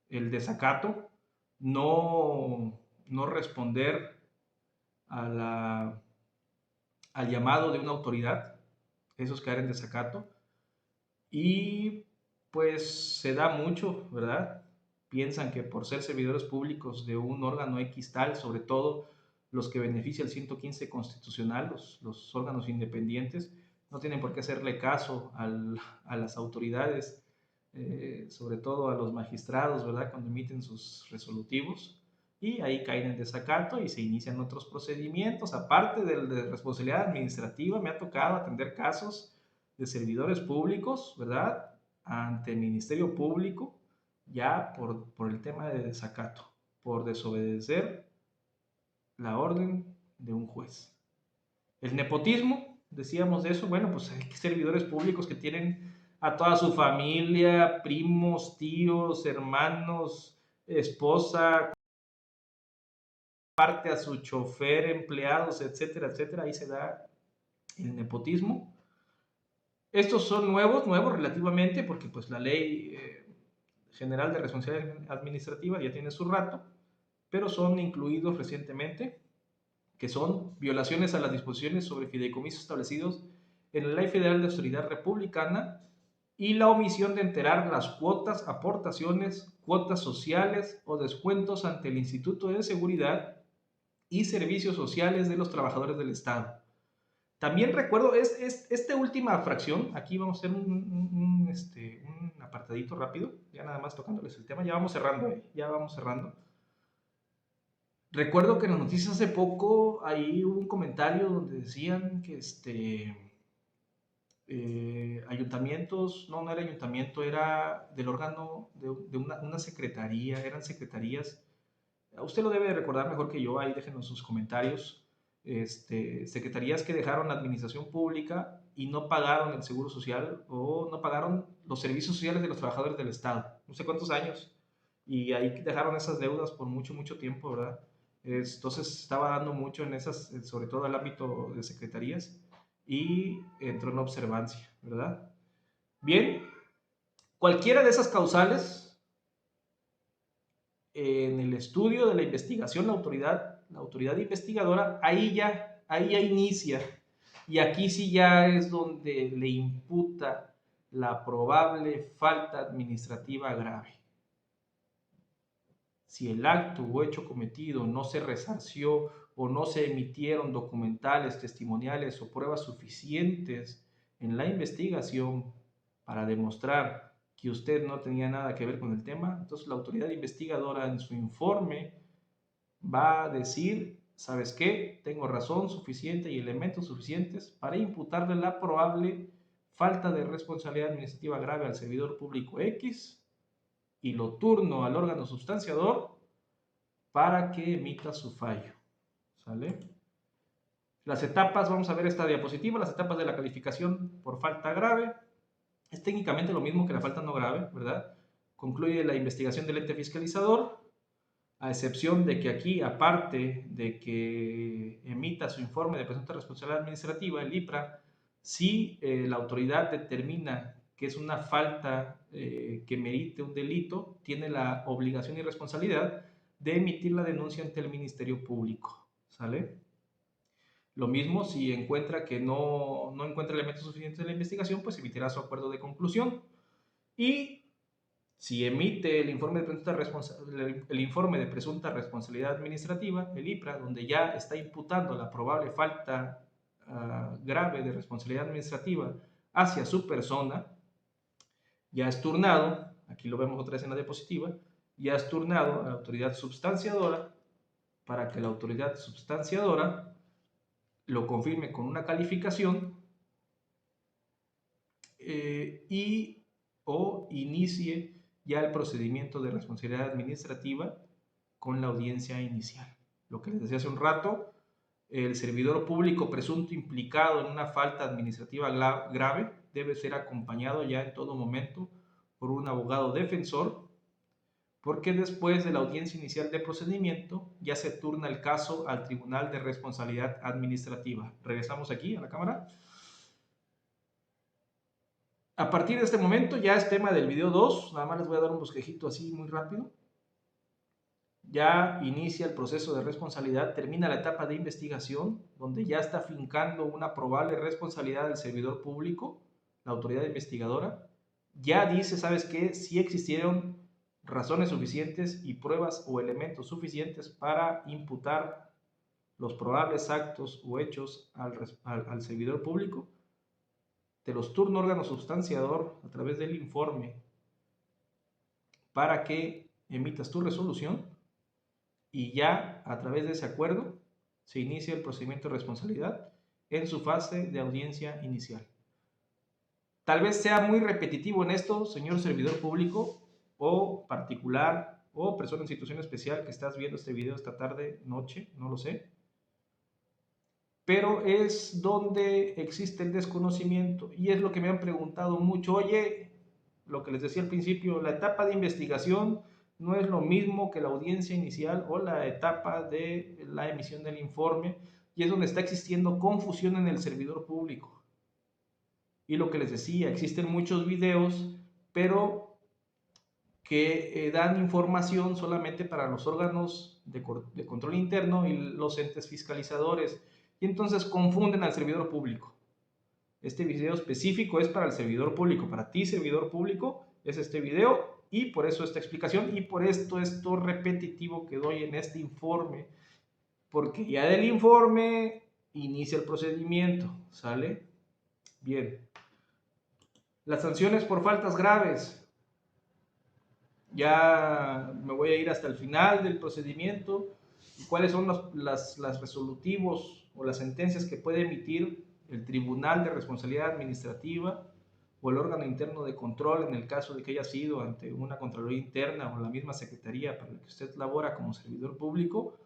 El desacato, no responder a al llamado de una autoridad, eso es caer en desacato. Y pues se da mucho, ¿verdad? Piensan que por ser servidores públicos de un órgano X tal, sobre todo los que beneficia el 115 constitucional, los órganos independientes, no tienen por qué hacerle caso a las autoridades, sobre todo a los magistrados, ¿verdad? Cuando emiten sus resolutivos. Y ahí caen en desacato y se inician otros procedimientos. Aparte de responsabilidad administrativa, me ha tocado atender casos de servidores públicos, ¿verdad? Ante el Ministerio Público, ya por el tema de desacato, por desobedecer la orden de un juez. El nepotismo, decíamos de eso, bueno, pues hay servidores públicos que tienen a toda su familia, primos, tíos, hermanos, esposa, parte a su chofer, empleados, etcétera, etcétera. Ahí se da el nepotismo. Estos son nuevos relativamente, porque pues la ley general de responsabilidad administrativa ya tiene su rato, pero son incluidos recientemente, que son violaciones a las disposiciones sobre fideicomisos establecidos en la Ley Federal de Autoridad Republicana y la omisión de enterar las cuotas, aportaciones, cuotas sociales o descuentos ante el Instituto de Seguridad y Servicios Sociales de los Trabajadores del Estado. También recuerdo, esta última fracción, aquí vamos a hacer un apartadito rápido, ya nada más tocándoles el tema, ya vamos cerrando. Recuerdo que en las noticias hace poco, ahí hubo un comentario donde decían que ayuntamientos, no era ayuntamiento, era del órgano de una secretaría, eran secretarías. Usted lo debe de recordar mejor que yo, ahí déjenos sus comentarios. Secretarías que dejaron la administración pública y no pagaron el seguro social o no pagaron los servicios sociales de los trabajadores del Estado, no sé cuántos años, y ahí dejaron esas deudas por mucho, mucho tiempo, ¿verdad? Entonces estaba dando mucho en esas, sobre todo el ámbito de secretarías, y entró en observancia, ¿verdad? Bien, cualquiera de esas causales, en el estudio de la investigación, la autoridad investigadora, ahí ya inicia. Y aquí sí ya es donde le imputa la probable falta administrativa grave. Si el acto o hecho cometido no se resarció o no se emitieron documentales, testimoniales o pruebas suficientes en la investigación para demostrar que usted no tenía nada que ver con el tema, entonces la autoridad investigadora en su informe va a decir, ¿sabes qué? Tengo razón suficiente y elementos suficientes para imputarle la probable falta de responsabilidad administrativa grave al servidor público X y lo turno al órgano sustanciador para que emita su fallo. ¿Sale? Las etapas, vamos a ver esta diapositiva, las etapas de la calificación por falta grave. Es técnicamente lo mismo que la falta no grave, ¿verdad? Concluye la investigación del ente fiscalizador, a excepción de que aquí, aparte de que emita su informe de presunta responsabilidad administrativa, el IPRA, si la autoridad determina que es una falta que merite un delito, tiene la obligación y responsabilidad de emitir la denuncia ante el Ministerio Público, ¿sale? Lo mismo, si encuentra que no encuentra elementos suficientes en la investigación, pues emitirá su acuerdo de conclusión. Y si emite el informe de presunta responsabilidad administrativa, el IPRA, donde ya está imputando la probable falta grave de responsabilidad administrativa hacia su persona, ya es turnado, aquí lo vemos otra vez en la diapositiva, ya es turnado a la autoridad substanciadora para que la autoridad substanciadora lo confirme con una calificación y o inicie ya el procedimiento de responsabilidad administrativa con la audiencia inicial. Lo que les decía hace un rato, el servidor público presunto implicado en una falta administrativa grave debe ser acompañado ya en todo momento por un abogado defensor, porque después de la audiencia inicial de procedimiento ya se turna el caso al Tribunal de Responsabilidad Administrativa. Regresamos aquí a la cámara. A partir de este momento ya es tema del video 2, nada más les voy a dar un bosquejito así muy rápido. Ya inicia el proceso de responsabilidad, termina la etapa de investigación, donde ya está fincando una probable responsabilidad del servidor público, la autoridad investigadora. Ya dice, ¿sabes qué? Si existieron razones suficientes y pruebas o elementos suficientes para imputar los probables actos o hechos al servidor público. Te los turno órgano sustanciador a través del informe para que emitas tu resolución y ya a través de ese acuerdo se inicia el procedimiento de responsabilidad en su fase de audiencia inicial. Tal vez sea muy repetitivo en esto, señor servidor público o particular o persona en situación especial que estás viendo este video esta tarde, noche, no lo sé. Pero es donde existe el desconocimiento y es lo que me han preguntado mucho. Oye, lo que les decía al principio, la etapa de investigación no es lo mismo que la audiencia inicial o la etapa de la emisión del informe, y es donde está existiendo confusión en el servidor público. Y lo que les decía, existen muchos videos, pero que dan información solamente para los órganos de control interno y los entes fiscalizadores, y entonces confunden al servidor público. Este video específico es para el servidor público, para ti servidor público es este video, y por eso esta explicación y por esto repetitivo que doy en este informe, porque ya del informe inicia el procedimiento, ¿sale? Bien. Las sanciones por faltas graves. Ya me voy a ir hasta el final del procedimiento. ¿Cuáles son las resolutivos o las sentencias que puede emitir el Tribunal de Responsabilidad Administrativa o el órgano interno de control en el caso de que haya sido ante una Contraloría Interna o la misma Secretaría para la que usted labora como servidor público.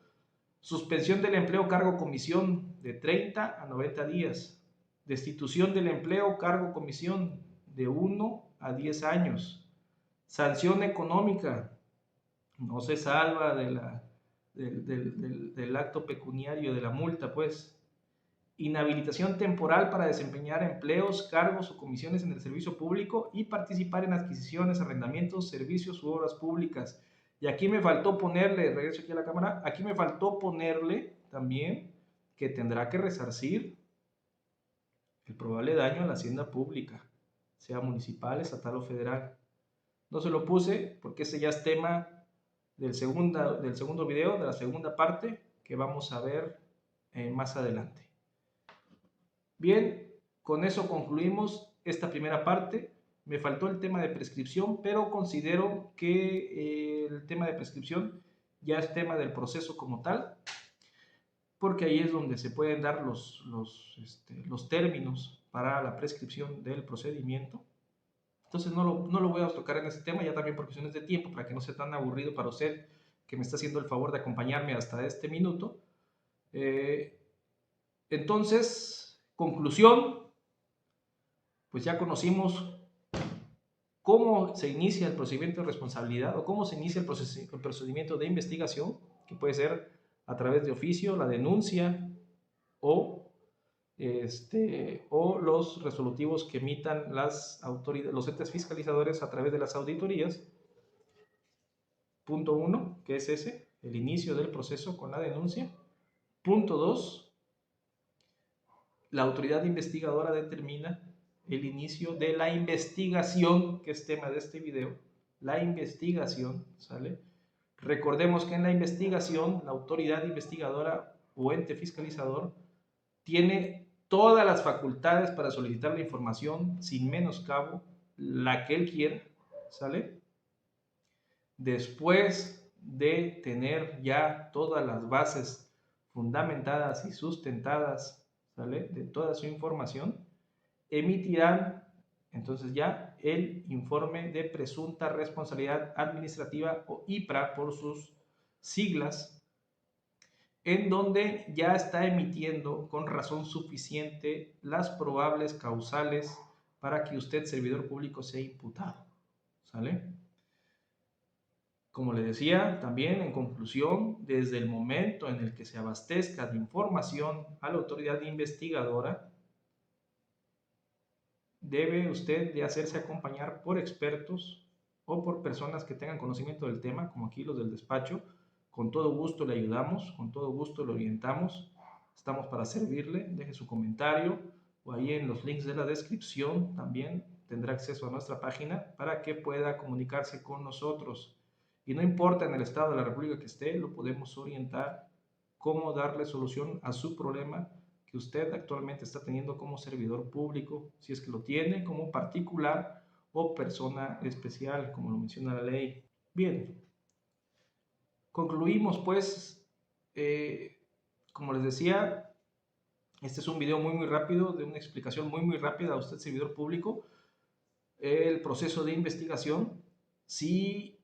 Suspensión del empleo, cargo, comisión de 30 a 90 días. Destitución del empleo, cargo, comisión de 1 a 10 años. Sanción económica, no se salva del acto pecuniario, de la multa, pues. Inhabilitación temporal para desempeñar empleos, cargos o comisiones en el servicio público y participar en adquisiciones, arrendamientos, servicios u obras públicas. Y aquí me faltó ponerle, regreso aquí a la cámara, aquí me faltó ponerle también que tendrá que resarcir el probable daño a la hacienda pública, sea municipal, estatal o federal. No se lo puse porque ese ya es tema del segundo video, de la segunda parte que vamos a ver más adelante. Bien, con eso concluimos esta primera parte. Me faltó el tema de prescripción, pero considero que el tema de prescripción ya es tema del proceso como tal, porque ahí es donde se pueden dar los términos para la prescripción del procedimiento. Entonces no lo voy a tocar en este tema, ya también por cuestiones de tiempo, para que no sea tan aburrido para usted que me está haciendo el favor de acompañarme hasta este minuto. Entonces, conclusión, pues ya conocimos cómo se inicia el procedimiento de responsabilidad o cómo se inicia el procedimiento de investigación, que puede ser a través de oficio, la denuncia o los resolutivos que emitan las autoridades, los entes fiscalizadores a través de las auditorías. Punto 1, que es ese, el inicio del proceso con la denuncia. Punto 2, la autoridad investigadora determina el inicio de la investigación, que es tema de este video, la investigación, ¿sale? Recordemos que en la investigación, la autoridad investigadora o ente fiscalizador tiene todas las facultades para solicitar la información sin menoscabo, la que él quiera, ¿sale? Después de tener ya todas las bases fundamentadas y sustentadas, ¿sale?, de toda su información, emitirán entonces ya el informe de presunta responsabilidad administrativa o IPRA por sus siglas, en donde ya está emitiendo con razón suficiente las probables causales para que usted, servidor público, sea imputado, ¿sale? Como le decía, también en conclusión, desde el momento en el que se abastezca de información a la autoridad investigadora, debe usted de hacerse acompañar por expertos o por personas que tengan conocimiento del tema, como aquí los del despacho. Con todo gusto le ayudamos, con todo gusto le orientamos. Estamos para servirle. Deje su comentario o ahí en los links de la descripción también tendrá acceso a nuestra página para que pueda comunicarse con nosotros. Y no importa en el estado de la República que esté, lo podemos orientar cómo darle solución a su problema que usted actualmente está teniendo como servidor público, si es que lo tiene, como particular o persona especial, como lo menciona la ley. Bien, concluimos pues, como les decía, este es un video muy rápido, de una explicación muy rápida a usted, servidor público, el proceso de investigación. Si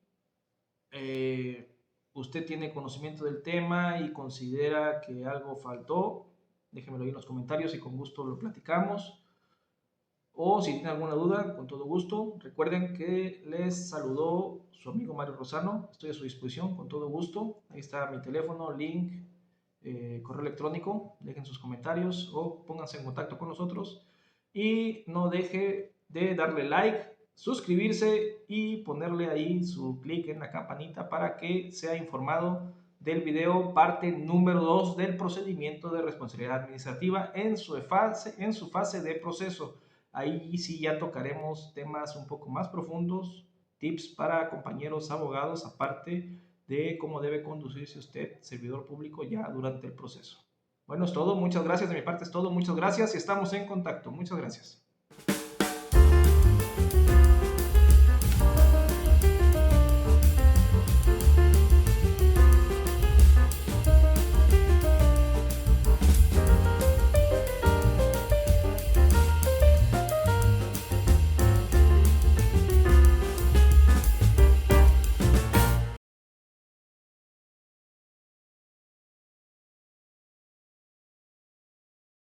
usted tiene conocimiento del tema y considera que algo faltó, déjenmelo ahí en los comentarios y con gusto lo platicamos. O si tiene alguna duda, con todo gusto. Recuerden que les saludó su amigo Mario Rosano. Estoy a su disposición, con todo gusto. Ahí está mi teléfono, link, correo electrónico. Dejen sus comentarios o pónganse en contacto con nosotros. Y no deje de darle like, suscribirse y ponerle ahí su clic en la campanita para que sea informado del video parte número 2 del procedimiento de responsabilidad administrativa en su fase de proceso. Ahí sí ya tocaremos temas un poco más profundos, tips para compañeros abogados, aparte de cómo debe conducirse usted, servidor público, ya durante el proceso. Bueno, es todo. Muchas gracias. De mi parte es todo. Muchas gracias y estamos en contacto. Muchas gracias.